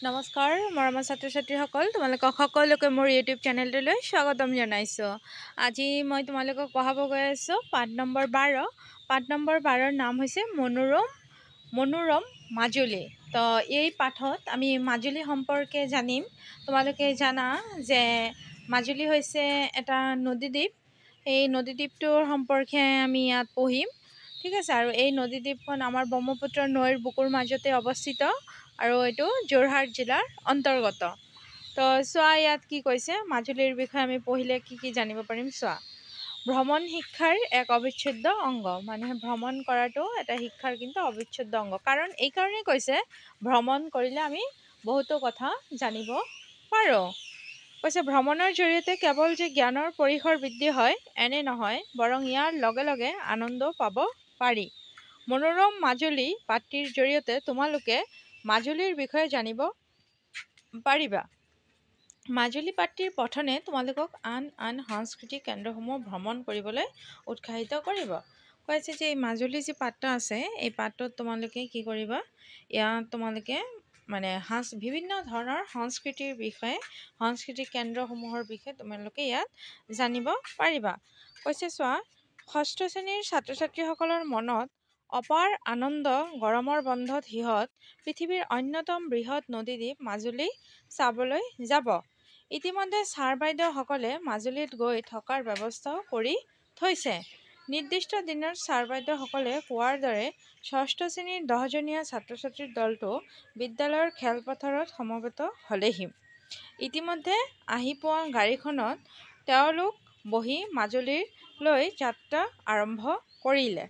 নমস্কাৰ মৰমৰ ছাত্ৰ ছাত্ৰীসকল, তোমালোকক সকলোকে মোৰ ইউটিউব চেনেলটোলৈ স্বাগতম জনাইছোঁ। আজি মই তোমালোকক পঢ়াব গৈ আছোঁ পাঠ নম্বৰ 12। পাঠ নম্বৰ 12ৰ নাম হৈছে মনোৰম মাজুলী। তো এই পাঠত আমি মাজুলী সম্পৰ্কে জানিম। তোমালোকে জানা যে মাজুলী হৈছে এটা নদীদ্বীপ। এই নদীদ্বীপটোৰ সম্পৰ্কে আমি ইয়াত পঢ়িম, ঠিক আছে। আৰু এই নদীদ্বীপখন আমাৰ ব্ৰহ্মপুত্ৰ নৈৰ বুকুৰ মাজতে অৱস্থিত আৰু এইটো যোৰহাট জিলাৰ অন্তৰ্গত। তো চোৱা, ইয়াত কি কৈছে মাজুলীৰ বিষয়ে আমি পঢ়িলে কি জানিব পাৰিম। চোৱা, ভ্ৰমণ শিক্ষাৰ এক অবিচ্ছেদ্য অংগ। মানুহে ভ্ৰমণ কৰাটো এটা শিক্ষাৰ কিন্তু অবিচ্ছেদ্য অংগ। কাৰণ এইকাৰণেই কৈছে ভ্ৰমণ কৰিলে আমি বহুতো কথা জানিব পাৰোঁ। কৈছে ভ্ৰমণৰ জৰিয়তে কেৱল যে জ্ঞানৰ পৰিসৰ বৃদ্ধি হয় এনে নহয়, বৰং ইয়াৰ লগে লগে আনন্দও পাব পাৰি। মনোৰম মাজুলী পাঠটিৰ জৰিয়তে তোমালোকে মাজুলীৰ বিষয়ে জানিব পাৰিবা। মাজুলী পাঠটিৰ পঠনে তোমালোকক আন সাংস্কৃতিক কেন্দ্ৰসমূহ ভ্ৰমণ কৰিবলৈ উৎসাহিত কৰিব। কৈছে যে এই মাজুলী যি পাঠটো আছে, এই পাঠটোত তোমালোকে কি কৰিবা, ইয়াত তোমালোকে বিভিন্ন ধৰণৰ সংস্কৃতিৰ বিষয়ে, সাংস্কৃতিক কেন্দ্ৰসমূহৰ বিষয়ে তোমালোকে ইয়াত জানিব পাৰিবা। কৈছে চোৱা, ষষ্ঠ শ্ৰেণীৰ ছাত্ৰ ছাত্ৰীসকলৰ মনত অপাৰ আনন্দ। গৰমৰ বন্ধত সিহঁত পৃথিৱীৰ অন্যতম বৃহৎ নদীদ্বীপ মাজুলী চাবলৈ যাব। ইতিমধ্যে ছাৰ বাইদেউসকলে মাজুলীত গৈ থকাৰ ব্যৱস্থাও কৰি থৈছে। নিৰ্দিষ্ট দিনত ছাৰ বাইদেউসকলে কোৱাৰ দৰে ষষ্ঠ শ্ৰেণীৰ 10জনীয়া ছাত্ৰ ছাত্ৰীৰ দলটো বিদ্যালয়ৰ খেলপথাৰত সমবেত হ'লেহি। ইতিমধ্যে আহি পোৱা গাড়ীখনত তেওঁলোক বহি মাজুলীলৈ যাত্ৰা আৰম্ভ কৰিলে।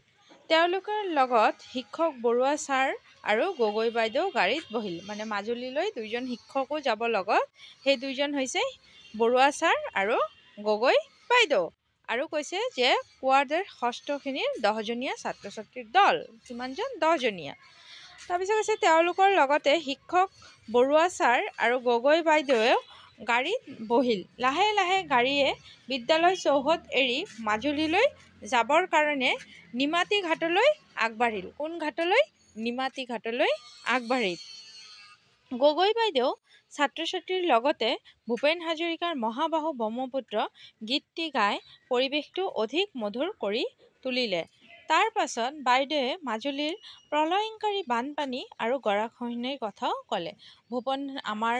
তেওঁলোকৰ লগত শিক্ষক বৰুৱা ছাৰ আৰু গগৈ বাইদেউ গাড়ীত বহিল। মাজুলীলৈ দুইজন শিক্ষকো যাব লগত, সেই দুইজন হৈছে বৰুৱা ছাৰ আৰু গগৈ বাইদেউ। আৰু কৈছে যে কোৱাৰ দৰে ষষ্ঠ শ্ৰেণীৰ 10জনীয়া ছাত্ৰ ছাত্ৰীৰ দল। কিমানজন? 10জনীয়া। তাৰপিছত কৈছে তেওঁলোকৰ লগতে শিক্ষক বৰুৱা ছাৰ আৰু গগৈ বাইদেৱেও গাড়ীত বহিল। লাহে লাহে গাড়ীয়ে বিদ্যালয় চৌহদ এৰি মাজুলীলৈ যাবৰ কাৰণে নিমাতী ঘাটলৈ আগবাঢ়িল। কোন ঘাটলৈ? নিমাতী ঘাটলৈ আগবাঢ়িল। গগৈ বাইদেউ ছাত্ৰ ছাত্ৰীৰ লগতে ভূপেন হাজৰিকাৰ মহাবাহু ব্ৰহ্মপুত্ৰ গীতটি গাই পৰিৱেশটো অধিক মধুৰ কৰি তুলিলে। তাৰ পাছত বাইদেৱে মাজুলীৰ প্ৰলয়ংকাৰী বানপানী আৰু গৰাখহনীয়াৰ কথাও ক'লে। আমাৰ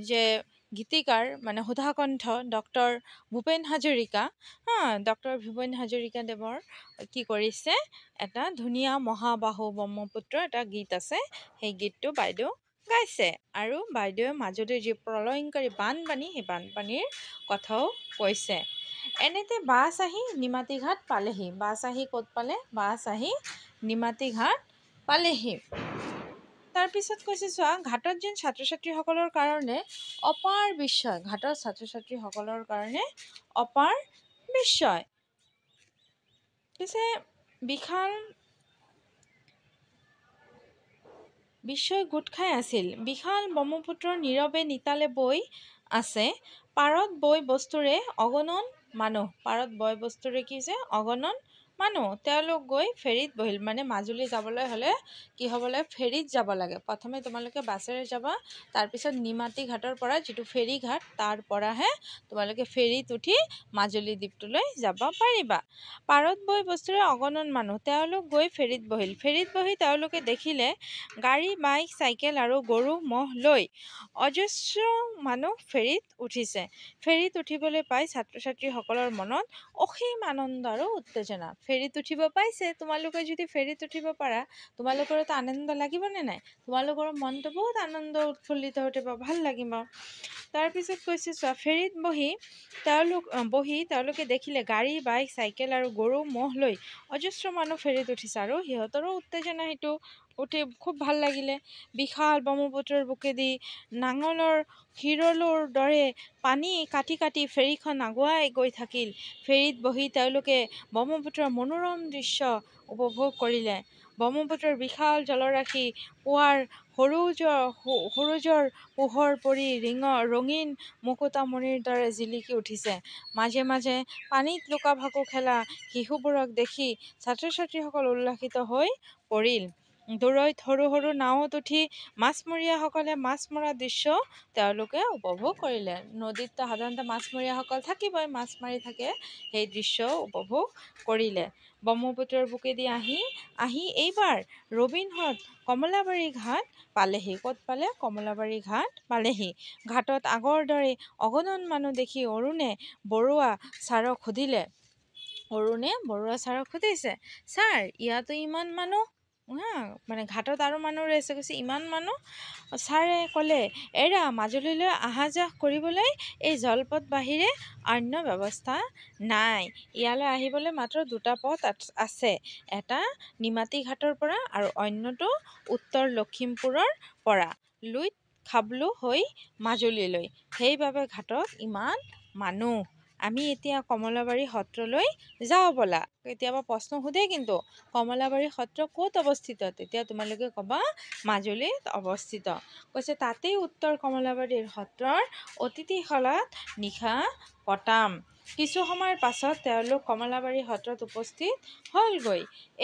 যে গীতিকাৰ সুধাকণ্ঠ ডক্টৰ ভূপেন হাজৰিকা, ডক্টৰ ভূপেন হাজৰিকা দেৱৰ কি কৰিছে, এটা ধুনীয়া মহাবাহু ব্ৰহ্মপুত্ৰ এটা গীত আছে, সেই গীতটো বাইদেউ গাইছে। আৰু বাইদেৱে মাজুলীৰ যি প্ৰলয়ংকাৰী বানপানী, সেই বানপানীৰ কথাও কৈছে। এনেতে বাছ আহি নিমাতী ঘাট পালেহি। বাছ আহি ক'ত পালে? বাছ আহি নিমাতী ঘাট পালেহি। তাৰপিছত কৈছে চোৱা, ঘাটত যেন ছাত্ৰ ছাত্ৰীসকলৰ কাৰণে অপাৰ বিস্ময়। ঘাটত ছাত্ৰ ছাত্ৰীসকলৰ কাৰণে অপাৰ বিস্ময়। কৈছে বিস্ময় গোট খাই আছিল। বিশাল ব্ৰহ্মপুত্ৰৰ নীৰৱে নিতালে বৈ আছে। পাৰত বৈ বস্তুৰে অগণন মানুহ। পাৰত বয় বস্তুৰে কি হৈছে? অগণন মানুহ। তেওঁলোক গৈ ফেৰীত বহিল। মাজুলী যাবলৈ হ'লে কি হ'ব লাগে? ফেৰীত যাব লাগে। প্ৰথমে তোমালোকে বাছেৰে যাবা, তাৰপিছত নিমাতী ঘাটৰ পৰা যিটো ফেৰী ঘাট, তাৰ পৰাহে তোমালোকে ফেৰীত উঠি মাজুলী দ্বীপটোলৈ যাব পাৰিবা। পাৰত বৈ বস্তুৰে অগণন মানুহ। তেওঁলোক গৈ ফেৰীত বহিল। ফেৰীত বহি তেওঁলোকে দেখিলে গাড়ী, বাইক, চাইকেল আৰু গৰু ম'হ লৈ অজস্ৰ মানুহ ফেৰীত উঠিছে। ফেৰীত উঠিবলৈ পাই ছাত্ৰ ছাত্ৰীসকলৰ মনত অসীম আনন্দ আৰু উত্তেজনা। ফেৰীত উঠিব পাইছে। তোমালোকে যদি ফেৰীত উঠিব পাৰা, তোমালোকৰতো আনন্দ লাগিবনে নাই? তোমালোকৰ মনটো বহুত আনন্দ উৎফুল্লিত হৈ উঠিব, ভাল লাগিব। তাৰপিছত কৈছে চোৱা, ফেৰীত বহি তেওঁলোকে দেখিলে গাড়ী, বাইক, চাইকেল আৰু গৰু ম'হ লৈ অজস্ৰ মানুহ ফেৰীত উঠিছে। আৰু সিহঁতৰো উত্তেজনা, সেইটো উঠি খুব ভাল লাগিলে। বিশাল ব্ৰহ্মপুত্ৰৰ বুকেদি নাঙলৰ শিৰলুৰ দৰে পানী কাটি কাটি ফেৰীখন আগুৱাই গৈ থাকিল। ফেৰীত বহি তেওঁলোকে ব্ৰহ্মপুত্ৰৰ মনোৰম দৃশ্য উপভোগ কৰিলে। ব্ৰহ্মপুত্ৰৰ বিশাল জলৰাশি পুৱাৰ সূৰুজৰ পোহৰ পৰি ৰঙীন মুকুতামণিৰ দৰে জিলিকি উঠিছে। মাজে মাজে পানীত লুকা ভাকু খেলা শিশুবোৰক দেখি ছাত্ৰ ছাত্ৰীসকল উল্লসিত হৈ পৰিল। দূৰৈত সৰু সৰু নাৱত উঠি মাছমৰীয়াসকলে মাছ মৰা দৃশ্য তেওঁলোকে উপভোগ কৰিলে। নদীততো সাধাৰণতে মাছমৰীয়াসকল থাকিবই, মাছ মাৰি থাকে, সেই দৃশ্য উপভোগ কৰিলে। ব্ৰহ্মপুত্ৰৰ বুকেদি আহি এইবাৰ ৰবিনহঁত কমলাবাৰী ঘাট পালেহি। ক'ত পালে? কমলাবাৰী ঘাট পালেহি। ঘাটত আগৰ দৰে অগণন মানুহ দেখি অৰুণে বৰুৱা ছাৰক সুধিলে, ছাৰ ইয়াতো ইমান মানুহ, মানে ঘাটত আৰু মানুহ ৰৈছে, কৈছে ইমান মানুহ। ছাৰে ক'লে, এৰা, মাজুলীলৈ অহা যোৱা কৰিবলৈ এই জলপথ বাহিৰে অন্য ব্যৱস্থা নাই। ইয়ালৈ আহিবলৈ মাত্ৰ দুটা পথ আছে, এটা নিমাতী ঘাটৰ পৰা আৰু অন্যটো উত্তৰ লখিমপুৰৰ পৰা লুইত খাবলো হৈ মাজুলীলৈ। সেইবাবে ঘাটত ইমান মানুহ। আমি এতিয়া কমলাবাৰী সত্ৰলৈ যাওঁ ব'লা। কেতিয়াবা প্ৰশ্ন সোধে কিন্তু, কমলাবাৰী সত্ৰ ক'ত অৱস্থিত? তেতিয়া তোমালোকে ক'বা মাজুলীত অৱস্থিত। কৈছে তাতেই উত্তৰ কমলাবাৰীৰ সত্ৰৰ অতিথিশালাত নিশা কটাম। কিছু সময়ৰ পাছত তেওঁলোক কমলাবাৰী সত্ৰত উপস্থিত হ'লগৈ।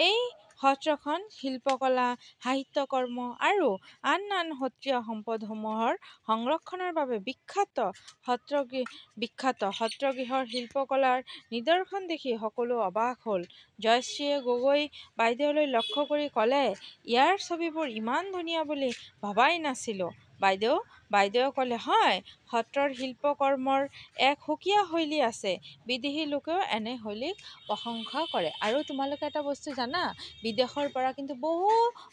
এই সত্ৰখন শিল্পকলা, সাহিত্যকৰ্ম আৰু আন আন সত্ৰীয় সম্পদসমূহৰ সংৰক্ষণৰ বাবে বিখ্যাত। সত্ৰগৃহৰ শিল্পকলাৰ নিদৰ্শন দেখি সকলো অবাক হ'ল। জয়শ্ৰীয়ে গগৈ বাইদেউলৈ লক্ষ্য কৰি ক'লে, ইয়াৰ ছবিবোৰ ইমান ধুনীয়া বুলি ভবাই নাছিলোঁ। বাইদেৱে ক'লে, হয়, সত্ৰৰ শিল্পকৰ্মৰ এক সুকীয়া শৈলী আছে। বিদেশী লোকেও এনে শৈলীক প্ৰশংসা কৰে। আৰু তোমালোকে এটা বস্তু জানা, বিদেশৰ পৰা কিন্তু বহু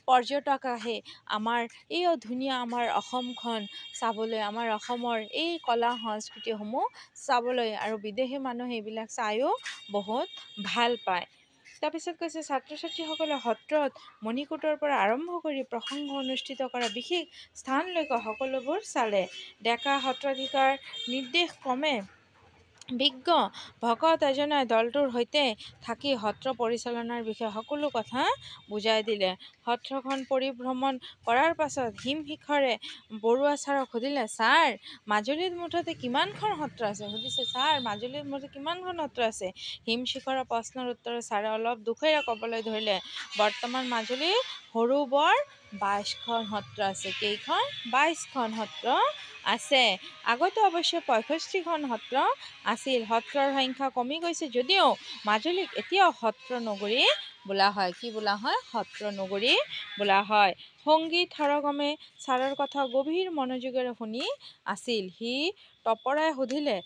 পৰ্যটক আহে আমাৰ এই ধুনীয়া আমাৰ অসমখন চাবলৈ, আমাৰ অসমৰ এই কলা সংস্কৃতিসমূহ চাবলৈ, আৰু বিদেশী মানুহে এইবিলাক চায়ো বহুত ভাল পায়। তাৰপিছত কৈছে ছাত্ৰ ছাত্ৰীসকলে সত্ৰত মণিকূটৰ পৰা আৰম্ভ কৰি প্ৰসংগ অনুষ্ঠিত কৰা বিশেষ স্থানলৈকে সকলোবোৰ চালে। ডেকা সত্ৰাধিকাৰ নিৰ্দেশ ক্ৰমে বিজ্ঞ ভকত এজনে দলটোৰ সৈতে থাকি সত্ৰ পৰিচালনাৰ বিষয়ে সকলো কথা বুজাই দিলে। সত্ৰখন পৰিভ্ৰমণ কৰাৰ পাছত হিমশিখৰে বৰুৱা ছাৰক সুধিলে, ছাৰ মাজুলীত মুঠতে কিমানখন সত্ৰ আছে? সুধিছে, ছাৰ মাজুলীত মুঠতে কিমানখন সত্ৰ আছে? হিমশিখৰৰ প্ৰশ্নৰ উত্তৰত ছাৰে অলপ দুখেৰে ক'বলৈ ধৰিলে, বৰ্তমান মাজুলীত সৰু বৰ 22খন সত্ৰ আছে। কেইখন? 22খন সত্ৰ আছে। আগতে অৱশ্যে 65খন সত্ৰ আছিল। সত্ৰৰ সংখ্যা কমি গৈছে যদিও মাজুলীক এতিয়াও সত্ৰ নগৰী বোলা হয়। কি বোলা হয়? সত্ৰ নগৰী বোলা হয়। সংগীত সৰগমে ছাৰৰ কথা গভীৰ মনোযোগেৰে শুনি আছিল। সি তপৰাই সুধিলে,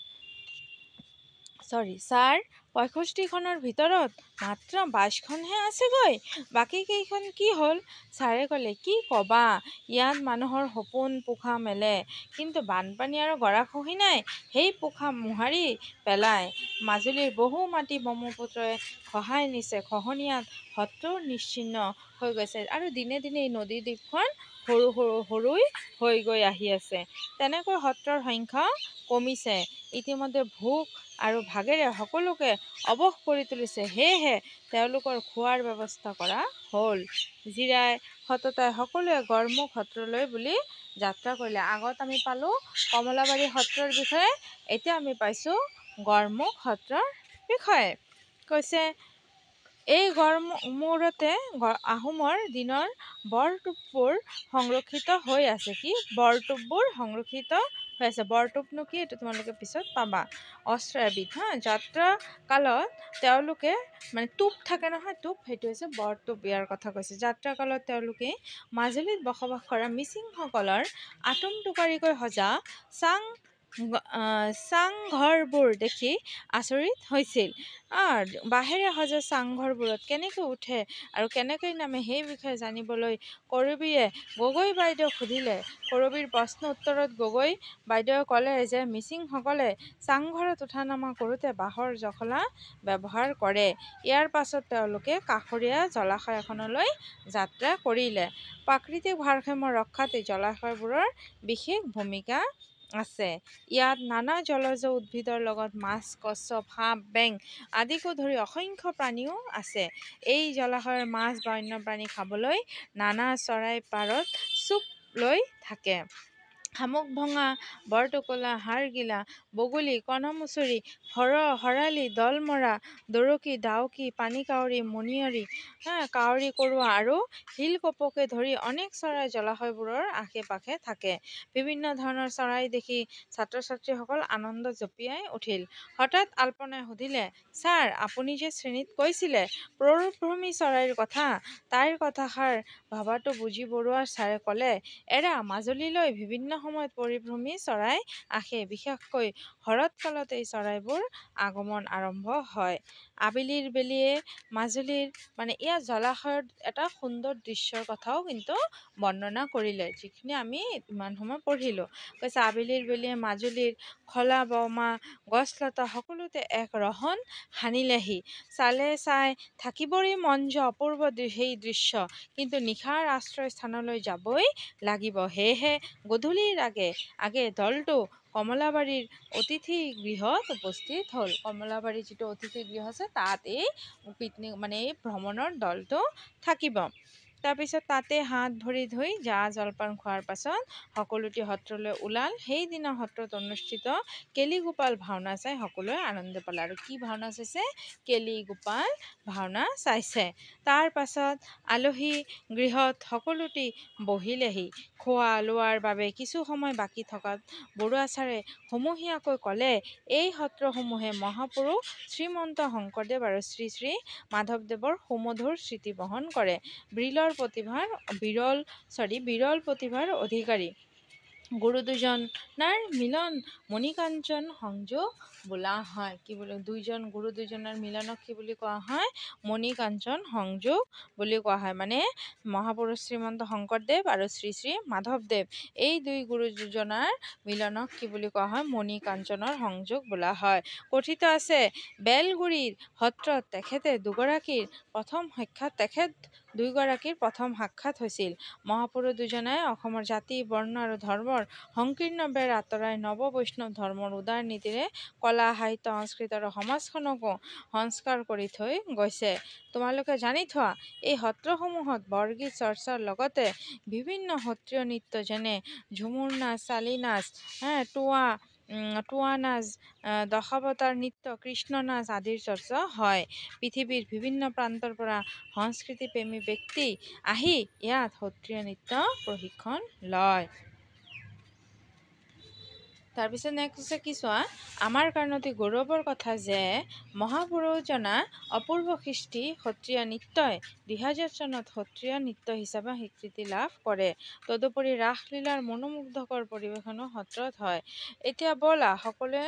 ছাৰ 65খনৰ ভিতৰত মাত্ৰ 22খনহে আছেগৈ, বাকী কেইখন কি হ'ল? ছাৰে ক'লে, কি ক'বা, ইয়াত মানুহৰ সপোন পোখা মেলে, কিন্তু বানপানী আৰু গৰাখহনীয়াই সেই পোখা মোহাৰি পেলায়। মাজুলীৰ বহু মাটি ব্ৰহ্মপুত্ৰই খহাই নিছে। খহনীয়াত সত্ৰও নিশ্চিহ্ন হৈ গৈছে, আৰু দিনে দিনে এই নদী দ্বীপখন সৰু হৈ গৈ আহি আছে। তেনেকৈ সত্ৰৰ সংখ্যা কমিছে। ইতিমধ্যে ভোক আৰু ভাগেৰে সকলোকে অৱশ কৰি তুলিছে। সেয়েহে তেওঁলোকৰ খোৱাৰ ব্যৱস্থা কৰা হ'ল। জিৰাই সততাই সকলোৱে গড়মুখ সত্ৰলৈ বুলি যাত্ৰা কৰিলে। আগত আমি পালোঁ কমলাবাৰী সত্ৰৰ বিষয়ে, এতিয়া আমি পাইছোঁ গড়মুখ সত্ৰৰ বিষয়ে। কৈছে এই গড়মূৰতে আহোমৰ দিনৰ বৰটোপবোৰ সংৰক্ষিত হৈ আছে। কি বৰটোপবোৰ সংৰক্ষিত হৈ আছে? বৰটোপনো কি, এইটো তোমালোকে পিছত পাবা। অস্ত্ৰ এবিধ, যাত্ৰা কালত তেওঁলোকে, মানে টোপ থাকে নহয়, সেইটো হৈছে বৰটোপ, ইয়াৰ কথা কৈছে। যাত্ৰা কালত তেওঁলোকে মাজুলীত বসবাস কৰা মিচিংসকলৰ আটোম টোকাৰিকৈ সজা চাংঘৰবোৰ দেখি আচৰিত হৈছিল। বাঁহেৰে সজা চাংঘৰবোৰত কেনেকৈ উঠে আৰু কেনেকৈ নামে সেই বিষয়ে জানিবলৈ কৰবীয়ে গগৈ বাইদেউক সুধিলে। কৰবীৰ প্ৰশ্ন উত্তৰত গগৈ বাইদেৱে ক'লে যে মিচিংসকলে চাংঘৰত উঠা নমা কৰোঁতে বাঁহৰ জখলা ব্যৱহাৰ কৰে। ইয়াৰ পাছত তেওঁলোকে কাষৰীয়া জলাশয় এখনলৈ যাত্ৰা কৰিলে। প্ৰাকৃতিক ভাৰসাম্য ৰক্ষাত এই জলাশয়বোৰৰ বিশেষ ভূমিকা আছে। ইয়াত নানা জলজ উদ্ভিদৰ লগত মাছ, কচ্ছপ, সাপ, বেং আদিকে ধৰি অসংখ্য প্ৰাণীও আছে। এই জলাশয়ৰ মাছ বা অন্য প্ৰাণী খাবলৈ নানা চৰাই পাৰত চুপ লৈ থাকে। শামুক ভঙা, বৰটোকোলা, হাড়গিলা, বগলী, কণামুচৰি, শৰালি, দলমৰা, দৰকী, ডাউকী, পানী কাউৰী, মণিয়াৰী, কাউৰী কৰোৱা আৰু শিলকপকে ধৰি অনেক চৰাই জলাশয়বোৰৰ আশে পাশে থাকে। বিভিন্ন ধৰণৰ চৰাই দেখি ছাত্ৰ ছাত্ৰীসকল আনন্দ জঁপিয়াই উঠিল। হঠাৎ আল্পনাই সুধিলে, ছাৰ, আপুনি যে শ্ৰেণীত কৈছিলে পৰিভ্ৰমী চৰাইৰ কথা, তাইৰ কথাষাৰ ভবাটো বুজি বৰুৱা ছাৰে ক'লে, এৰা মাজুলীলৈ বিভিন্ন সময়ত পৰিভ্ৰমী চৰাই আহে। বিশেষকৈ শৰৎকালত এই চৰাইবোৰ আগমন আৰম্ভ হয়। আবেলিৰ বেলিয়ে মাজুলীৰ ইয়াৰ জলাশয়ৰ এটা সুন্দৰ দৃশ্যৰ কথাও কিন্তু বৰ্ণনা কৰিলে, যিখিনি আমি ইমান সময় পঢ়িলোঁ। কৈছে আবেলিৰ বেলিয়ে মাজুলীৰ খলা বমা গছলতা সকলোতে এক ৰহণ সানিলেহি। চালে চাই থাকিবৰে মন যোৱা অপূৰ্ব সেই দৃশ্য, কিন্তু নিশাৰ আশ্ৰয় স্থানলৈ যাবই লাগিব। সেয়েহে গধূলিৰ আগে দলটো কমলাবাৰীৰ অতিথি গৃহত উপস্থিত হ'ল। কমলাবাৰীৰ যিটো অতিথি গৃহ আছে, তাত এই পিকনিক এই ভ্ৰমণৰ দলটো থাকিব। তাৰপিছত তাতে হাত ভৰি ধুই জা জলপান খোৱাৰ পাছত সকলোটি সত্ৰলৈ ওলাল। সেইদিনা সত্ৰত অনুষ্ঠিত কেলিগোপাল ভাওনা চাই সকলোৱে আনন্দ পালে। আৰু কি ভাওনা চাইছে? কেলিগোপাল ভাওনা চাইছে। তাৰ পাছত আলহী গৃহত সকলোটি বহিলেহি। খোৱা লোৱাৰ বাবে কিছু সময় বাকী থকাত বৰুৱা ছাৰে হুমুহীয়াকৈ ক'লে, এই সত্ৰসমূহে মহাপুৰুষ শ্ৰীমন্ত শংকৰদেৱ আৰু শ্ৰী শ্ৰী মাধৱদেৱৰ সুমধুৰ স্মৃতি বহন কৰে। বিৰল প্ৰতিভাৰ অধিকাৰী গুৰু দুজনাৰ মিলন মণিকাঞ্চন সংযোগ বোলা হয়। কি বুলি গুৰু দুজনৰ মিলনক কি বুলি কোৱা হয়? মণিকাঞ্চন সংযোগ বুলি কোৱা হয়। মহাপুৰুষ শ্ৰীমন্ত শংকৰদেৱ আৰু শ্ৰী শ্ৰী মাধৱদেৱ, এই দুই গুৰু দুজনাৰ মিলনক কি বুলি কোৱা হয়? মণিকাঞ্চনৰ সংযোগ বোলা হয়। কথিত আছে, বেলগুৰিৰ সত্ৰত দুইগৰাকীৰ প্ৰথম সাক্ষাৎ হৈছিল। মহাপুৰুষ দুজনাই অসমৰ জাতি বৰ্ণ আৰু ধৰ্মৰ সংকীৰ্ণ বেৰ আঁতৰাই নৱ বৈষ্ণৱ ধৰ্মৰ উদাৰ নীতিৰে কলা সাহিত্য সংস্কৃতি আৰু সমাজখনকো সংস্কাৰ কৰি থৈ গৈছে। তোমালোকে জানি থোৱা, এই সত্ৰসমূহত বৰগীত চৰ্চাৰ লগতে বিভিন্ন সত্ৰীয় নৃত্য যেনে ঝুমুৰ নাচ, চালি নাচ, টোৱা নাচ, দশাৱতাৰ নৃত্য, কৃষ্ণ নাচ আদিৰ চৰ্চা হয়। পৃথিৱীৰ বিভিন্ন প্ৰান্তৰ পৰা সংস্কৃতিপ্ৰেমী ব্যক্তি আহি ইয়াত সত্ৰীয়া নৃত্য প্ৰশিক্ষণ লয়। তাৰপিছত নেক্সট হৈছে কি চোৱা, আমাৰ কাৰণে অতি গৌৰৱৰ কথা যে মহাপুৰুষজনা অপূৰ্ব সৃষ্টি সত্ৰীয়া নৃত্যই ২০০০ চনত সত্ৰীয়া নৃত্য হিচাপে স্বীকৃতি লাভ কৰে। তদুপৰি ৰাসলীলাৰ মনোমুগ্ধকৰ পৰিৱেশনো সত্ৰত হয়। এতিয়া ব'লা সকলোৱে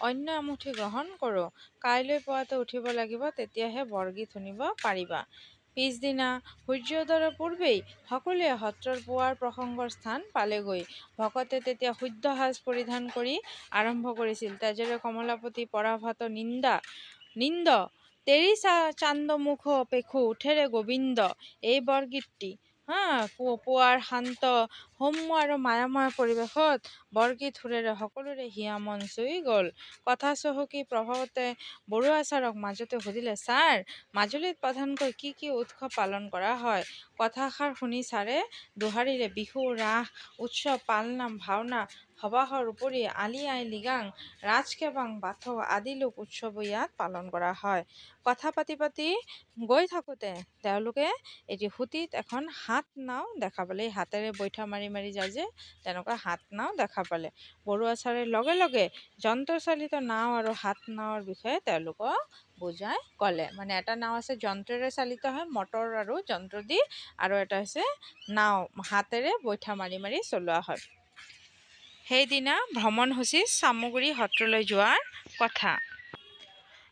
অন্য এমুঠি গ্ৰহণ কৰোঁ। কাইলৈ পুৱাতে উঠিব লাগিব, তেতিয়াহে বৰগীত শুনিব পাৰিবা। পিছদিনা সূৰ্যোদয়ৰ পূৰ্বেই সকলোৱে সত্ৰৰ পুৱাৰ প্ৰসংগৰ স্থান পালেগৈ। ভকতে তেতিয়া শুদ্ধ সাজ পৰিধান কৰি আৰম্ভ কৰিছিল, তেজেৰে কমলাপতি পৰাভাত নিন্দ তেৰি চান্দ মুখ পেখু উঠেৰে গোবিন্দ। এই বৰগীতটি পুৱাৰ শান্ত সৌম্য আৰু মায়াময় পৰিৱেশত বৰগীত সুৰেৰে সকলোৰে হিয়া মন চুই গ'ল। কথা চহকী প্ৰভাৱতে বৰুৱা ছাৰক মাজতে সুধিলে, ছাৰ, মাজুলীত প্ৰধানকৈ কি কি উৎসৱ পালন কৰা হয়? কথাষাৰ শুনি ছাৰে দোহাৰিলে, বিহু, ৰাস উৎসৱ, পালনাম, ভাওনা সবাহৰ উপৰি আলি আই লৃগাং, ৰাজকেবাং, বাথৌ আদি লোক উৎসৱো ইয়াত পালন কৰা হয়। কথা পাতি গৈ থাকোঁতে তেওঁলোকে এটি সুঁতিত এখন হাত নাও দেখা পালে। হাতেৰে বৈঠা মাৰি মাৰি যায় যে, তেনেকুৱা হাত নাও দেখা পালে। বৰুৱা ছাৰে লগে লগে যন্ত্ৰচালিত নাও আৰু হাত নাৱৰ বিষয়ে তেওঁলোকক বুজাই ক'লে। এটা নাও আছে যন্ত্ৰেৰে চালিত হয়, মটৰ আৰু যন্ত্ৰ দি, আৰু এটা হৈছে নাও হাতেৰে বৈঠা মাৰি মাৰি চলোৱা হয়। সেইদিনা ভ্ৰমণসূচী চামগুৰি সত্ৰলৈ যোৱাৰ কথা।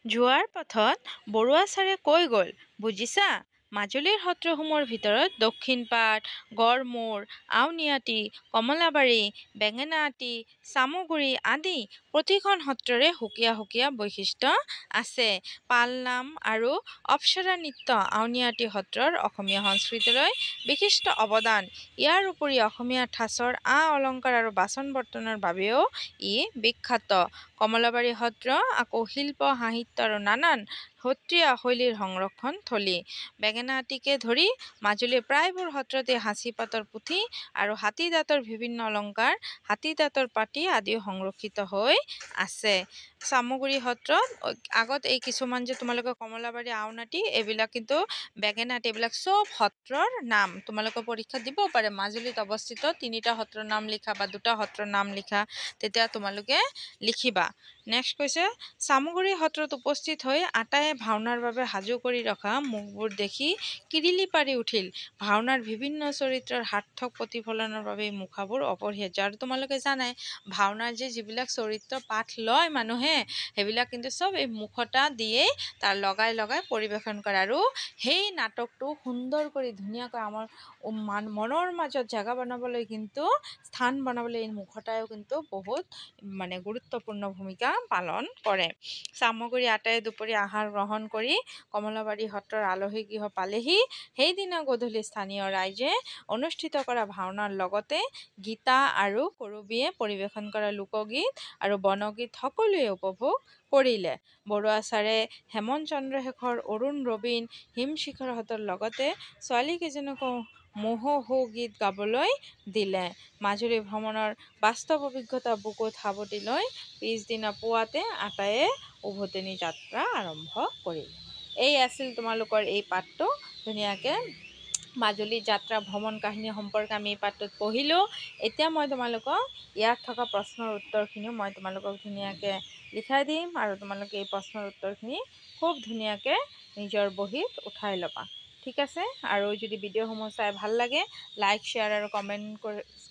যোৱাৰ পথত বৰুৱা ছাৰে কৈ গ'ল, বুজিছা, মাজুলীৰ সত্ৰসমূহৰ ভিতৰত দক্ষিণপাট, গড়মূৰ, আউনীআটী, কমলাবাৰী, বেঙেনাআটী, চামগুৰি আদি প্ৰতিখন সত্ৰৰে সুকীয়া সুকীয়া বৈশিষ্ট্য আছে। পালনাম আৰু অপ্সৰা নৃত্য আউনীআটী সত্ৰৰ অসমীয়া সংস্কৃতিলৈ বিশিষ্ট অৱদান। ইয়াৰ উপৰি অসমীয়া ঠাঁচৰ আ-অলংকাৰ আৰু বাচন বৰ্তনৰ বাবেও ই বিখ্যাত। কমলাবাৰী সত্ৰ আকৌ শিল্প সাহিত্য আৰু নানান সত্ৰীয়া শৈলীৰ সংৰক্ষণ থলী। বেঙেনাআটীকে ধৰি মাজুলীৰ প্ৰায়বোৰ সত্ৰতে সাঁচিপাতৰ পুথি আৰু হাতী দাঁতৰ বিভিন্ন অলংকাৰ, হাতী দাঁতৰ পাতি আদি সংৰক্ষিত হৈ আছে। চামগুৰি সত্ৰ আগত এই কিছুমান যে তোমালোকে কমলাবাৰী, আউনীআটী এইবিলাক কিন্তু বেঙেনাআটী এইবিলাক চব সত্ৰৰ নাম। তোমালোকৰ পৰীক্ষাত দিব পাৰে মাজুলীত অৱস্থিত 3টা সত্ৰৰ নাম লিখা বা 2টা সত্ৰৰ নাম লিখা, তেতিয়া তোমালোকে লিখিবা। নেক্সট কৈছে চামগুৰি সত্ৰত উপস্থিত হৈ আটায়ে ভাওনাৰ বাবে সাজু কৰি ৰখা মুখবোৰ দেখি কিৰিলি পাৰি উঠিল। ভাওনাৰ বিভিন্ন চৰিত্ৰৰ সাৰ্থক প্ৰতিফলনৰ বাবে এই মুখাবোৰ অপৰিহাৰ্য। আৰু তোমালোকে জানাই ভাওনাৰ যে যিবিলাক চৰিত্ৰ পাঠ লয় মানুহে, সেইবিলাক কিন্তু চব এই মুখতা দিয়েই তাৰ লগাই পৰিৱেশন কৰে। আৰু সেই নাটকটো সুন্দৰ কৰি ধুনীয়াকৈ আমাৰ মনৰ মাজত জেগা বনাবলৈ কিন্তু স্থান বনাবলৈ এই মুখতায়ো কিন্তু বহুত গুৰুত্বপূৰ্ণ ভূমিকা পালন কৰে। চামগুৰি আটায়ে দুপৰীয়া আহাৰ গ্ৰহণ কৰি কমলাবাৰী সত্ৰৰ আলহী গৃহ পালেহি। সেইদিনা গধূলি স্থানীয় ৰাইজে অনুষ্ঠিত কৰা ভাওনাৰ লগতে গীতা আৰু কৰবীয়ে পৰিৱেশন কৰা লোকগীত আৰু বনগীত সকলোৱে উপভোগ কৰিলে। বৰুৱা ছাৰে হেমন চন্দ্ৰশেখৰ, অৰুণ ৰবীন, হিমশিখৰহঁতৰ লগতে ছোৱালীকেইজনীকো মহোহো গীত গাবলৈ দিলে। মাজুলী ভ্ৰমণৰ বাস্তৱ অভিজ্ঞতা বুকুত সাৱটি লৈ পিছদিনা পুৱাতে আটায়ে উভতনি যাত্ৰা আৰম্ভ কৰিলে। এই আছিল তোমালোকৰ এই পাঠটো। ধুনীয়াকৈ মাজুলী যাত্ৰা ভ্ৰমণ কাহিনী সম্পৰ্কে আমি এই পাঠটোত পঢ়িলোঁ। এতিয়া মই তোমালোকক ইয়াত থকা প্ৰশ্নৰ উত্তৰখিনিও মই তোমালোকক ধুনীয়াকৈ লিখাই দিম আৰু তোমালোকে এই প্ৰশ্নৰ উত্তৰখিনি খুব ধুনীয়াকৈ নিজৰ বহীত উঠাই ল'বা। ঠিক আছে? আৰু যদি ভিডিঅ'সমূহ চাই ভাল লাগে লাইক, শ্বেয়াৰ আৰু কমেণ্ট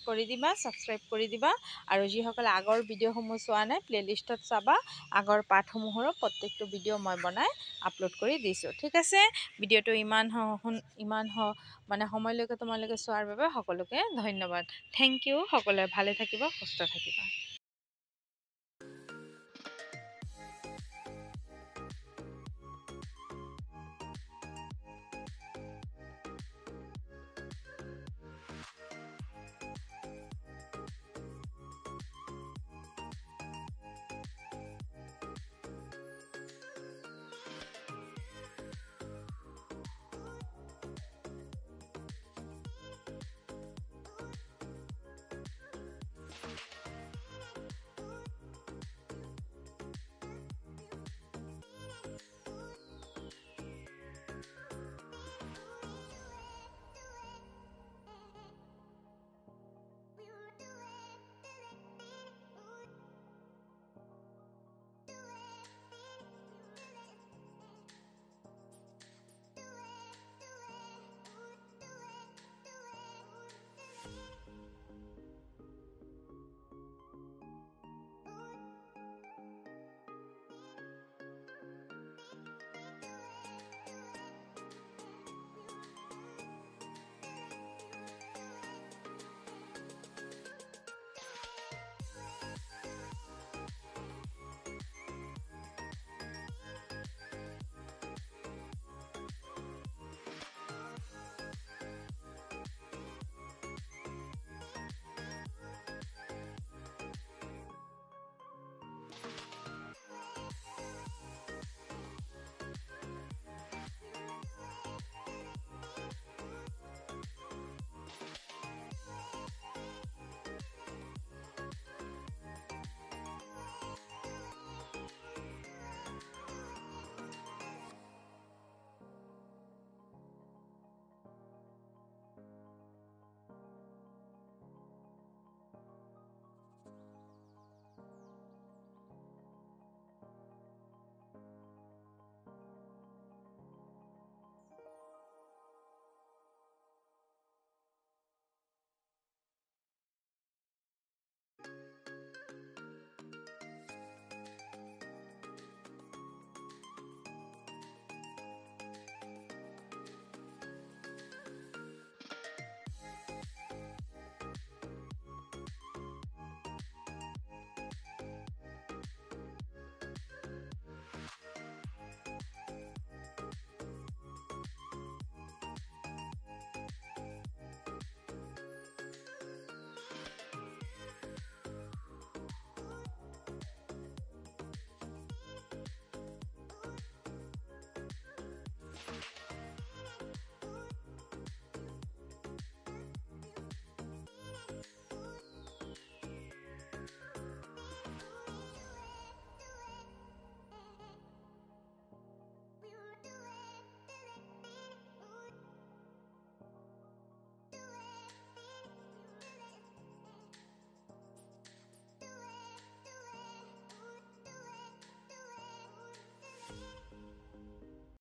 কৰি দিবা, ছাবস্ক্ৰাইব কৰি দিবা। আৰু যিসকলে আগৰ ভিডিঅ'সমূহ চোৱা নাই প্লে'লিষ্টত চাবা, আগৰ পাঠসমূহৰো প্ৰত্যেকটো ভিডিঅ' মই বনাই আপলোড কৰি দিছোঁ। ঠিক আছে? ভিডিঅ'টো ইমান সময়লৈকে তোমালোকে চোৱাৰ বাবে সকলোকে ধন্যবাদ। Thank you. সকলোৱে ভালে থাকিবা, সুস্থ থাকিবা।